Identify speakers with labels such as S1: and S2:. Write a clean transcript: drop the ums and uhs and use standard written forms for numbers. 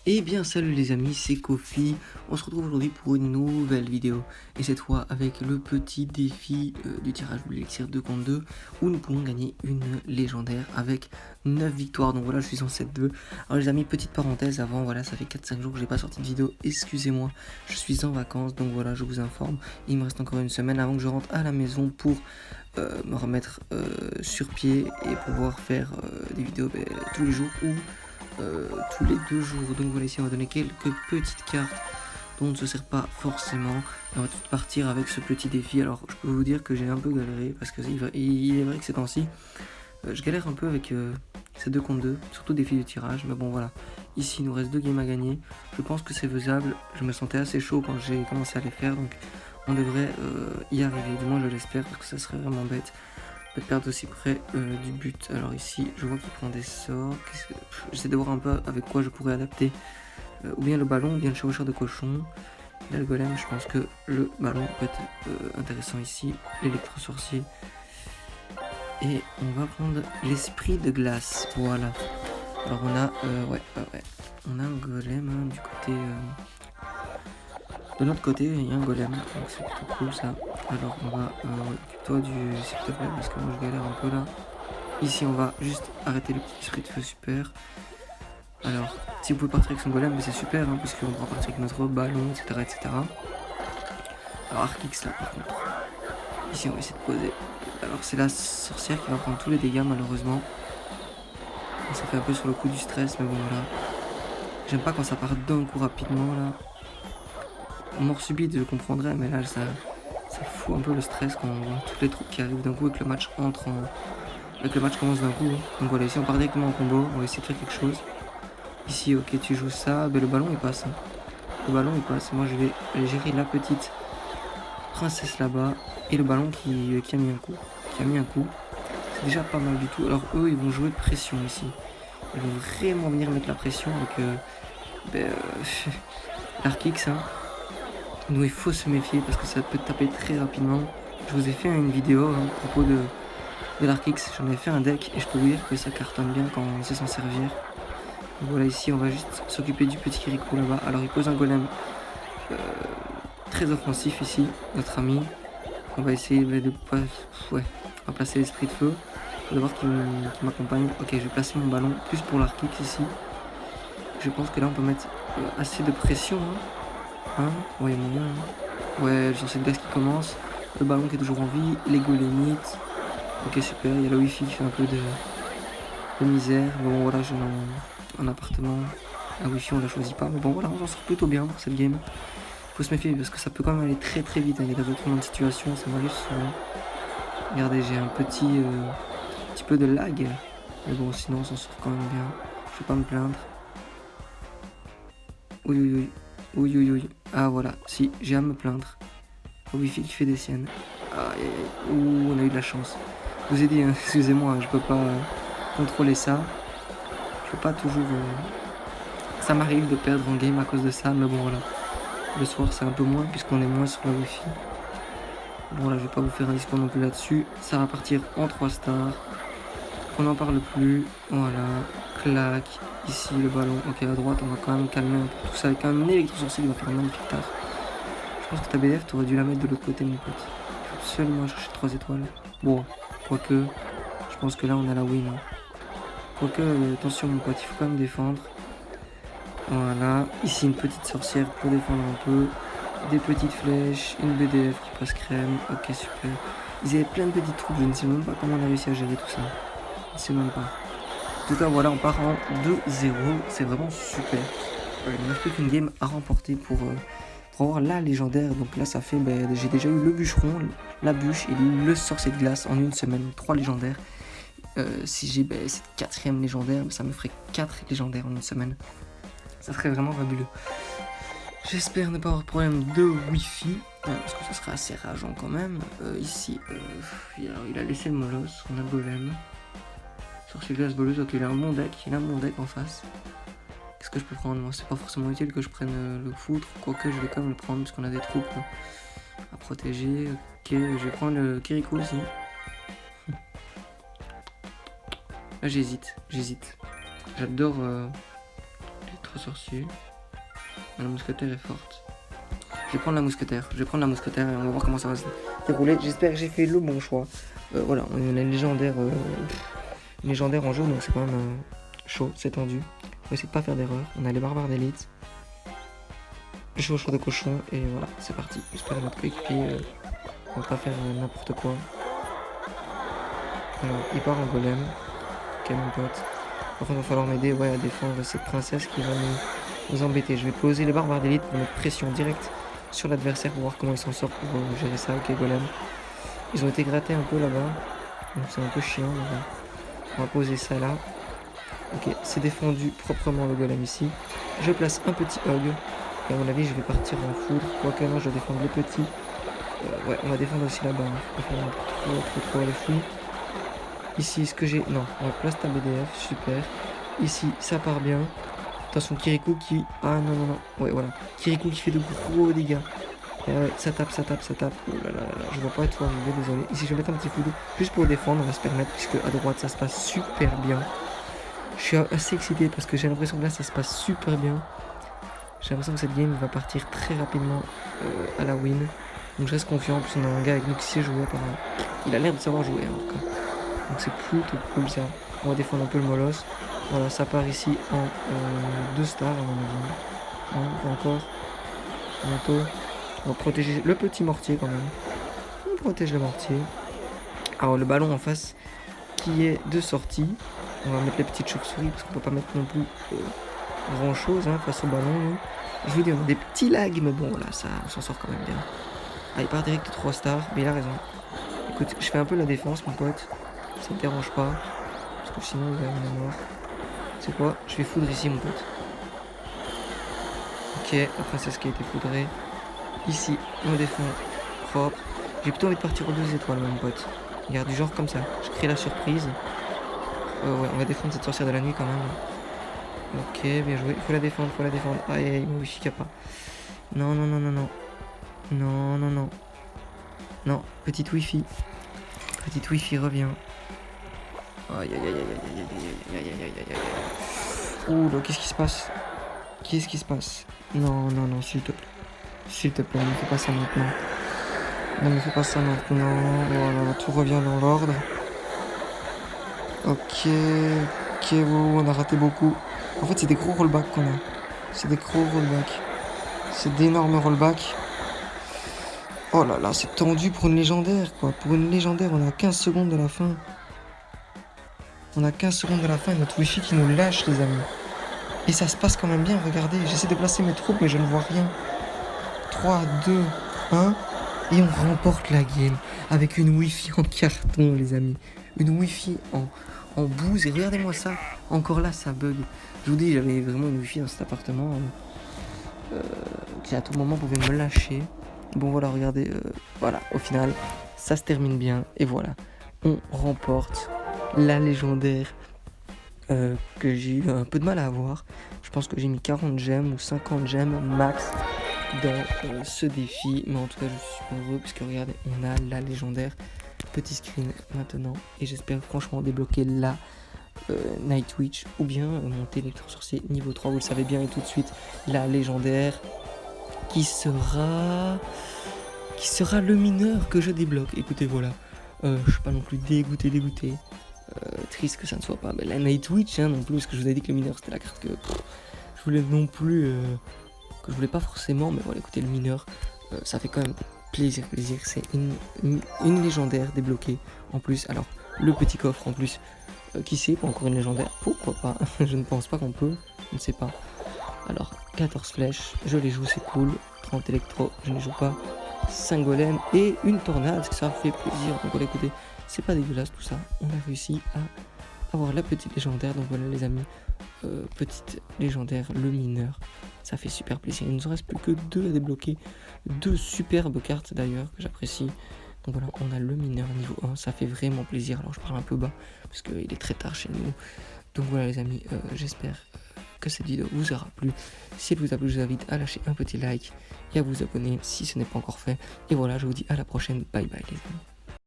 S1: Eh bien salut les amis, c'est Kofi, on se retrouve aujourd'hui pour une nouvelle vidéo et cette fois avec le petit défi du tirage de l'élixir 2 contre 2 où nous pouvons gagner une légendaire avec 9 victoires, donc voilà je suis en 7-2. Alors les amis, petite parenthèse avant, voilà ça fait 4-5 jours que j'ai pas sorti de vidéo, excusez-moi, je suis en vacances donc voilà je vous informe, il me reste encore une semaine avant que je rentre à la maison pour me remettre sur pied et pouvoir faire des vidéos tous les jours ou tous les 2 jours. Donc voilà, ici on va donner quelques petites cartes dont on ne se sert pas forcément. Et on va tout partir avec ce petit défi. Alors je peux vous dire que j'ai un peu galéré parce que il est vrai que ces temps-ci je galère un peu avec ces 2 contre 2, surtout défi de tirage. Mais bon voilà, ici il nous reste 2 games à gagner. Je pense que c'est faisable. Je me sentais assez chaud quand j'ai commencé à les faire, donc on devrait y arriver. Du moins je l'espère parce que ça serait vraiment bête de perdre aussi près du but. Alors ici, je vois qu'il prend des sorts. J'essaie de voir un peu avec quoi je pourrais adapter. Ou bien le ballon, ou bien le chevaucheur de cochon. Là, le golem, je pense que le ballon peut être intéressant ici. L'électro-sorcier. Et on va prendre l'esprit de glace. Voilà. Alors on a, ouais. On a un golem hein, du côté... De l'autre côté, il y a un golem, donc c'est plutôt cool ça. Alors on va occupe-toi du s'il te plaît, parce que moi je galère un peu là. Ici on va juste arrêter le petit esprit de feu, super. Alors, si vous pouvez partir avec son golem, c'est super, hein, puisqu'on pourra partir avec notre ballon, etc. Alors Arkix là par contre. Ici on va essayer de poser. Alors c'est la sorcière qui va prendre tous les dégâts malheureusement. Ça fait un peu sur le coup du stress, mais bon voilà. J'aime pas quand ça part d'un coup rapidement là. Mort subite je comprendrais, mais là ça fout un peu le stress quand on voit toutes les troupes qui arrivent d'un coup et que le match entre en... Avec le match commence d'un coup. Donc voilà, ici on part directement en combo, on va essayer de faire quelque chose. Ici, ok, tu joues ça, ben, le ballon il passe. Hein. Le ballon il passe, moi je vais aller gérer la petite princesse là-bas. Et le ballon qui a mis un coup. C'est déjà pas mal du tout. Alors eux ils vont jouer de pression ici. Ils vont vraiment venir mettre la pression avec l'Arkix. Hein. Donc il faut se méfier parce que ça peut taper très rapidement. Je vous ai fait une vidéo hein, à propos de l'Arkix, j'en ai fait un deck et je peux vous dire que ça cartonne bien quand on sait s'en servir. Donc voilà, ici on va juste s'occuper du petit Kirikou là-bas. Alors il pose un golem très offensif ici, notre ami. On va essayer de pas... Ouais, on va placer l'esprit de feu. Faut d'abord qu'il m'accompagne. Ok, je vais placer mon ballon plus pour l'Arkix ici. Je pense que là on peut mettre assez de pression. Hein, ouais, moyen. Hein. Ouais, j'en sais de glace qui commence. Le ballon qui est toujours en vie. Les golémites. Ok, super. Il y a le wifi qui fait un peu de misère. Bon, voilà, j'ai un appartement. Un wifi, on l'a choisi pas. Mais bon, voilà, on s'en sort plutôt bien pour cette game. Faut se méfier parce que ça peut quand même aller très très vite. Hein. Il y a des retournements de situation, ça m'arrive souvent. Regardez, j'ai un petit peu de lag. Mais bon, sinon, on s'en sort quand même bien. Je vais pas me plaindre. Oui. Ah, voilà. Si, j'ai à me plaindre. Le wifi qui fait des siennes. Ouh, on a eu de la chance. Je vous ai dit, hein, excusez-moi, je peux pas contrôler ça. Je peux pas toujours... Ça m'arrive de perdre en game à cause de ça, mais bon voilà. Le soir c'est un peu moins puisqu'on est moins sur la wifi. Bon là je vais pas vous faire un discours non plus là-dessus. Ça va partir en 3 stars. On n'en parle plus. Voilà. Clac. Ici le ballon. Ok, à droite on va quand même calmer un peu tout ça avec un électro-sorcier qui va faire un magnifique taf. Je pense que ta BF t'aurais dû la mettre de l'autre côté mon pote. Il faut absolument chercher 3 étoiles. Bon, quoique, je pense que là on a la win. Hein. Quoique, attention mon pote, il faut quand même défendre. Voilà, ici une petite sorcière pour défendre un peu. Des petites flèches, une BDF qui passe crème. Ok, super. Ils avaient plein de petites troupes, je ne sais même pas comment on a réussi à gérer tout ça. Je ne sais même pas. En tout cas, voilà, on part en 2-0. C'est vraiment super. Il ne reste plus qu'une game à remporter pour avoir la légendaire. Donc là, ça fait, j'ai déjà eu le bûcheron, la bûche et le sorcier de glace en une semaine. 3 légendaires. Si j'ai cette 4ème légendaire, ça me ferait 4 légendaires en une semaine. Ça serait vraiment fabuleux. J'espère ne pas avoir de problème de wifi, parce que ça serait assez rageant quand même. Ici, il a laissé le molosse, on a golem. Sorcier glace boleuse, ok, il a un bon deck en face. Qu'est-ce que je peux prendre? Moi, c'est pas forcément utile que je prenne le foutre, quoique je vais quand même le prendre, parce qu'on a des troupes à protéger. Ok, je vais prendre le Kirikou aussi. Là, j'hésite. J'adore... électro-sorcier. La mousquetaire est forte. Je vais prendre la mousquetaire. Je vais prendre la mousquetaire et on va voir comment ça va se dérouler. J'espère que j'ai fait le bon choix. Voilà, on a une légendaire en jeu, donc c'est quand même chaud, c'est tendu. On va essayer de pas faire d'erreur. On a les barbares d'élite. Le chevaucheur de cochon et voilà, c'est parti. J'espère que notre coéquipier on va pas faire n'importe quoi. Alors, il part en golem. Ok, mon pote. Par contre, il va falloir m'aider à défendre cette princesse qui va nous embêter. Je vais poser les barbares d'élite pour mettre pression directe sur l'adversaire pour voir comment il s'en sort pour gérer ça. Ok, golem. Ils ont été grattés un peu là-bas. Donc c'est un peu chiant. On va poser ça là. Ok, c'est défendu proprement le golem ici. Je place un petit hug. Et à mon avis, je vais partir en foudre. Quoique non, je vais défendre le petit. Ouais, on va défendre aussi là-bas. Hein. On va faire trop les fouilles. Ici, ce que j'ai... Non, on va place ta BDF. Super. Ici, ça part bien. Attention, Kirikou qui... Ah non. Ouais, voilà. Kirikou qui fait de gros dégâts. Ouais, ça tape. Oh là là, je vois pas tout arriver, désolé. Ici, je vais mettre un petit foudre juste pour défendre, on va se permettre, puisque à droite, ça se passe super bien. Je suis assez excité parce que j'ai l'impression que là, ça se passe super bien. J'ai l'impression que cette game va partir très rapidement à la win. Donc je reste confiant. En plus, on a un gars avec nous qui sait jouer apparemment. Il a l'air de savoir jouer en tout cas. Donc c'est plutôt cool ça. On va défendre un peu le molosse. Voilà, ça part ici en 2 stars à mon avis. Non, pas encore. Bientôt. On va protéger le petit mortier quand même. On protège le mortier. Alors le ballon en face qui est de sortie. On va mettre les petites chauves-souris parce qu'on peut pas mettre non plus grand chose face au ballon. Nous. Je vous dis, on a des petits lags, mais bon là ça on s'en sort quand même bien. Ah, il part direct 3 stars, mais il a raison. Écoute, je fais un peu la défense mon pote. Ça me dérange pas. Parce que sinon il va être mort. C'est quoi? Je vais foudre ici mon pote. Ok, la princesse qui a été foudrée. Ici, on défend propre. J'ai plutôt envie de partir aux 2 étoiles, mon pote. Regarde, du genre comme ça. Je crée la surprise. Ouais, on va défendre cette sorcière de la nuit quand même. Ok, bien joué. Faut la défendre. Aïe, mon wifi qui a pas. Non. Non, petite wifi. Petite wifi, reviens. Aïe. Ouh, là, qu'est-ce qui se passe? Non, s'il te plaît. S'il te plaît, ne fais pas ça maintenant. Voilà, tout revient dans l'ordre. Ok, on a raté beaucoup. En fait, c'est des gros rollbacks qu'on a. C'est d'énormes rollbacks. Oh là là, c'est tendu pour une légendaire, quoi. Pour une légendaire, on a 15 secondes de la fin. Et notre wifi qui nous lâche, les amis. Et ça se passe quand même bien, regardez. J'essaie de placer mes troupes, mais je ne vois rien. 3, 2, 1. Et on remporte la game avec une wifi en carton, les amis. Une wifi en bouse. Et regardez-moi ça. Encore là, ça bug. Je vous dis, j'avais vraiment une wifi dans cet appartement qui à tout moment pouvait me lâcher. Bon, voilà, regardez. Voilà, au final, ça se termine bien. Et voilà, on remporte la légendaire que j'ai eu un peu de mal à avoir. Je pense que j'ai mis 40 gemmes ou 50 gemmes max dans ce défi, mais en tout cas je suis super heureux puisque regardez, on a la légendaire. Petit screen maintenant et j'espère franchement débloquer la Night Witch ou bien monter l'électro-sorcier niveau 3, vous le savez bien. Et tout de suite la légendaire qui sera le mineur que je débloque. Écoutez, voilà, je suis pas non plus dégoûté. Triste que ça ne soit pas la Night Witch non plus, parce que je vous ai dit que le mineur c'était la carte que je voulais non plus que je voulais pas forcément, mais voilà, écoutez, le mineur ça fait quand même plaisir. C'est une légendaire débloquée en plus. Alors le petit coffre en plus, qui sait, pas encore une légendaire, pourquoi pas. Je ne pense pas qu'on peut, je ne sais pas. Alors 14 flèches, je les joue, c'est cool. 30 électro, je ne les joue pas. 5 golems et une tornade, ça fait plaisir. Donc voilà, écoutez, c'est pas dégueulasse tout ça. On a réussi à avoir la petite légendaire. Donc voilà les amis, petite légendaire, le mineur. Ça fait super plaisir. Il ne nous reste plus que 2 à débloquer. 2 superbes cartes d'ailleurs que j'apprécie. Donc voilà, on a le mineur niveau 1. Ça fait vraiment plaisir. Alors je parle un peu bas parce qu'il est très tard chez nous. Donc voilà les amis, j'espère que cette vidéo vous aura plu. Si elle vous a plu, je vous invite à lâcher un petit like et à vous abonner si ce n'est pas encore fait. Et voilà, je vous dis à la prochaine. Bye bye les amis.